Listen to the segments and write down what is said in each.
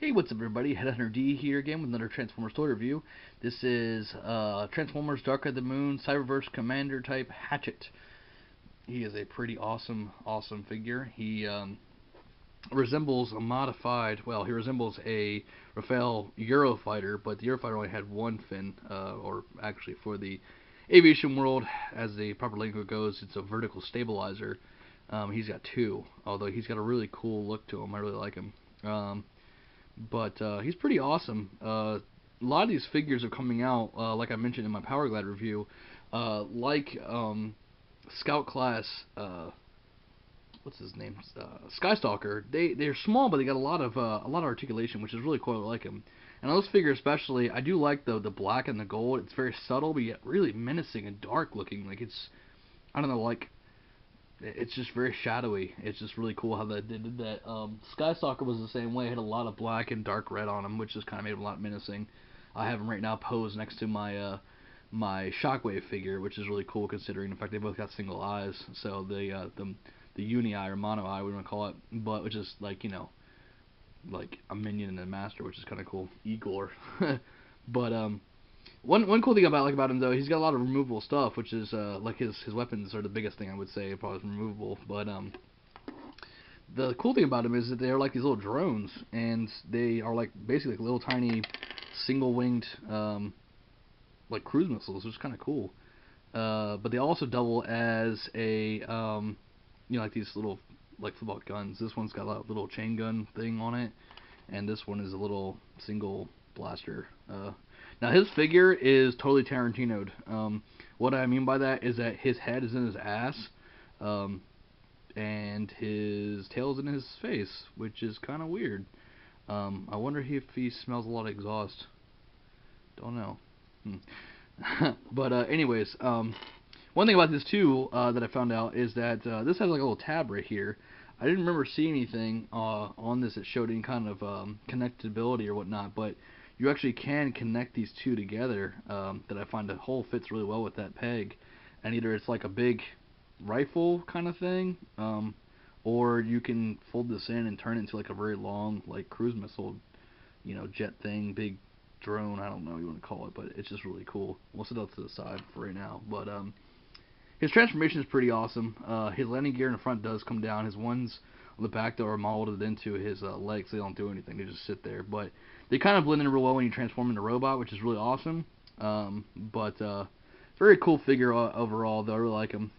Hey, what's up everybody? Headhunter D here again with another Transformers toy review. This is Transformers Dark of the Moon Cyberverse Commander type Hatchet. He is a pretty awesome figure. He resembles a modified, well, he resembles a Rafael Eurofighter, but the Eurofighter only had one fin, or actually for the aviation world, as the proper lingo goes, it's a vertical stabilizer. He's got two, although he's got a really cool look to him. I really like him. But he's pretty awesome. A lot of these figures are coming out, like I mentioned in my Power Glide review, like Scout Class, what's his name, Skystalker. They're small, but they got a lot of articulation, which is really cool. I like them. And on this figure especially, I do like the black and the gold. It's very subtle, but yet really menacing and dark looking. Like it's, I don't know, like it's just very shadowy. It's just really cool how they did that. Skystalker was the same way. It had a lot of black and dark red on him, which just kind of made him a lot menacing. I have him right now posed next to my my Shockwave figure, which is really cool considering the fact they both got single eyes. So the uni eye or mono eye, we want to call it, but which is like, you know, like a minion and a master, which is kind of cool. Igor. But one cool thing about him though, he's got a lot of removable stuff, which is like his weapons are the biggest thing I would say, probably removable. But the cool thing about him is that they're like these little drones, and they are like basically like little tiny single winged like cruise missiles, which is kind of cool. But they also double as a you know, like these little like football guns. This one's got a little chain gun thing on it, and this one is a little single blaster. Now his figure is totally Tarantino'd. What I mean by that is that his head is in his ass, and his tail's in his face, which is kind of weird. I wonder if he smells a lot of exhaust. Don't know. But anyways, one thing about this too that I found out is that this has like a little tab right here. I didn't remember seeing anything on this that showed any kind of connectability or whatnot, but you actually can connect these two together. That I find the hole fits really well with that peg, and either it's like a big rifle kind of thing, or you can fold this in and turn it into like a very long like cruise missile, you know, jet thing, big drone. I don't know what you want to call it, but it's just really cool. We'll set that to the side for right now. But his transformation is pretty awesome. His landing gear in the front does come down. His ones on the back though are molded into his legs. They don't do anything. They just sit there. But they kind of blend in real well when you transform into a robot, which is really awesome. But very cool figure overall, though. I really like him.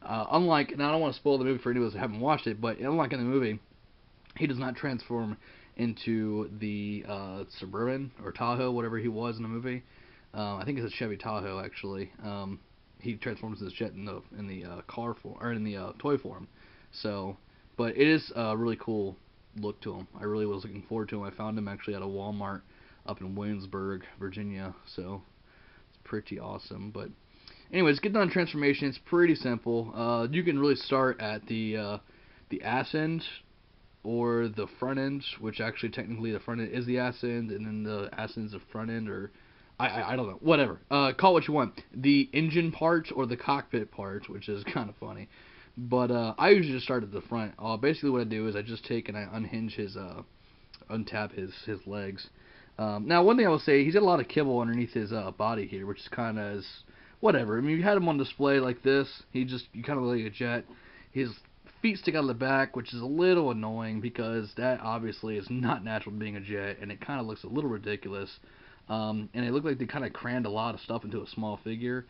Unlike, and I don't want to spoil the movie for anyone who haven't watched it, but unlike in the movie, he does not transform into the Suburban or Tahoe, whatever he was in the movie. I think it's a Chevy Tahoe actually. He transforms his jet in the car form, or in the toy form. So, but it is a really cool look to him. I really was looking forward to him. I found him actually at a Walmart up in Williamsburg, Virginia. So it's pretty awesome. But anyways, getting on transformation, it's pretty simple. You can really start at the ass end or the front end, which actually technically the front end is the ass end, and then the ass end is the front end, or I don't know, whatever. Call it what you want. The engine part or the cockpit part, which is kind of funny. But I usually just start at the front. Basically what I do is I just take and I unhinge his, untap his legs. Now one thing I will say, he's got a lot of kibble underneath his body here, which is kind of whatever. I mean, if you had him on display like this, you kind of look like a jet. His feet stick out of the back, which is a little annoying because that obviously is not natural to being a jet, and it kind of looks a little ridiculous. And it looked like they kind of crammed a lot of stuff into a small figure.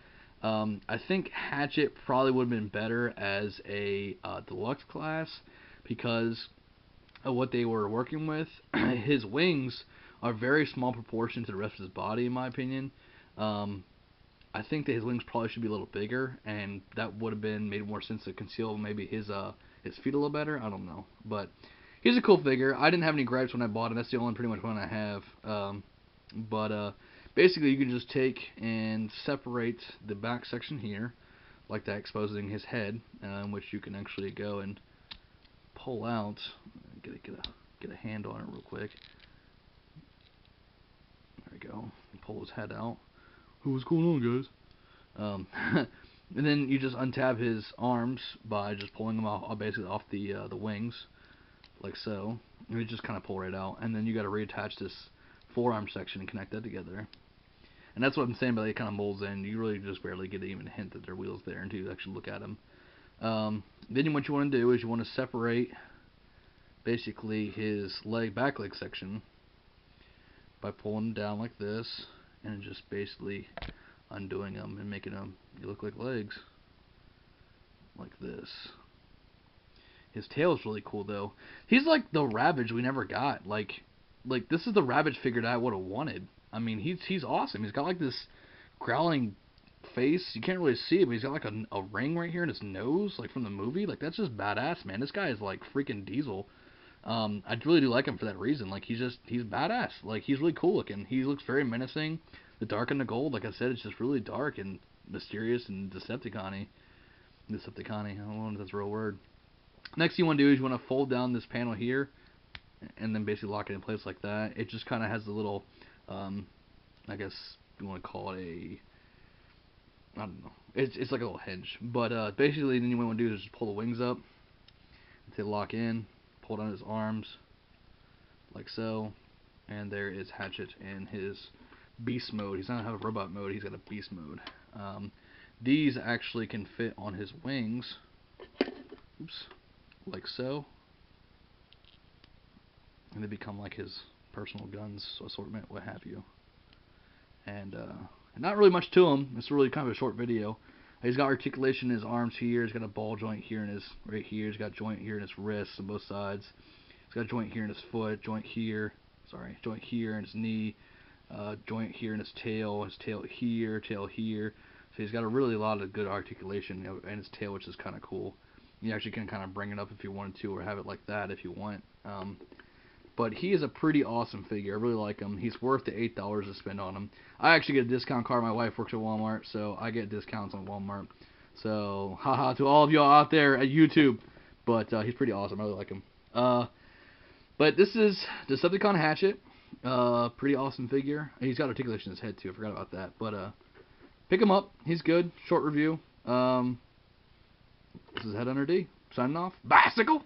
I think Hatchet probably would have been better as a deluxe class because of what they were working with. His wings are very small proportion to the rest of his body, in my opinion. I think that his wings probably should be a little bigger, and that would have made more sense to conceal maybe his feet a little better. I don't know, but he's a cool figure. I didn't have any gripes when I bought him. That's the only pretty much one I have. But basically, you can just take and separate the back section here, like that, exposing his head, which you can actually go and pull out. Get a hand on it real quick. There we go. Pull his head out. What's going on, guys? And then you just untab his arms by just pulling them off, basically off the wings, like so. And you just kind of pull right out, and then you got to reattach this forearm section and connect that together. And that's what I'm saying, but it kind of molds in. You really just barely get even a hint that there are wheels there until you actually look at them. Then what you want to do is you want to separate basically his back leg section by pulling them down like this and just basically undoing them and making them look like legs like this. His tail is really cool though. He's like the Ravage we never got. Like this is the Ravage figure that I would have wanted. I mean, he's awesome. He's got like this growling face. You can't really see it, but he's got like a ring right here in his nose, like from the movie. Like that's just badass, man. This guy is like freaking Diesel. I really do like him for that reason. Like he's badass. Like he's really cool looking. He looks very menacing. The dark and the gold, like I said, it's just really dark and mysterious and Decepticon-y. I don't know if that's a real word. Next thing you want to do is you want to fold down this panel here and then basically lock it in place like that. It just kind of has a little, I guess you want to call it a, I don't know. It's like a little hinge. But basically then what you want to do is just pull the wings up until they lock in, pull down his arms like so, and there is Hatchet in his beast mode. He's not have a robot mode, he's got a beast mode. These actually can fit on his wings. Oops. Like so. And they become like his personal guns, assortment, what have you. And not really much to him. It's really kind of a short video. He's got articulation in his arms here. He's got a ball joint here in his right here. He's got a joint here in his wrists on both sides. He's got a joint here in his foot, joint here. Sorry, joint here in his knee, joint here in his tail here, tail here. So he's got a lot of good articulation in his tail, which is kind of cool. You actually can kind of bring it up if you wanted to, or have it like that if you want. But he is a pretty awesome figure. I really like him. He's worth the $8 to spend on him. I actually get a discount card. My wife works at Walmart, so I get discounts on Walmart. So, haha to all of y'all out there at YouTube. But he's pretty awesome. I really like him. But this is Decepticon Hatchet. Pretty awesome figure. He's got articulation in his head too. I forgot about that. But pick him up. He's good. Short review. This is Head Under D. Signing off. Bicycle.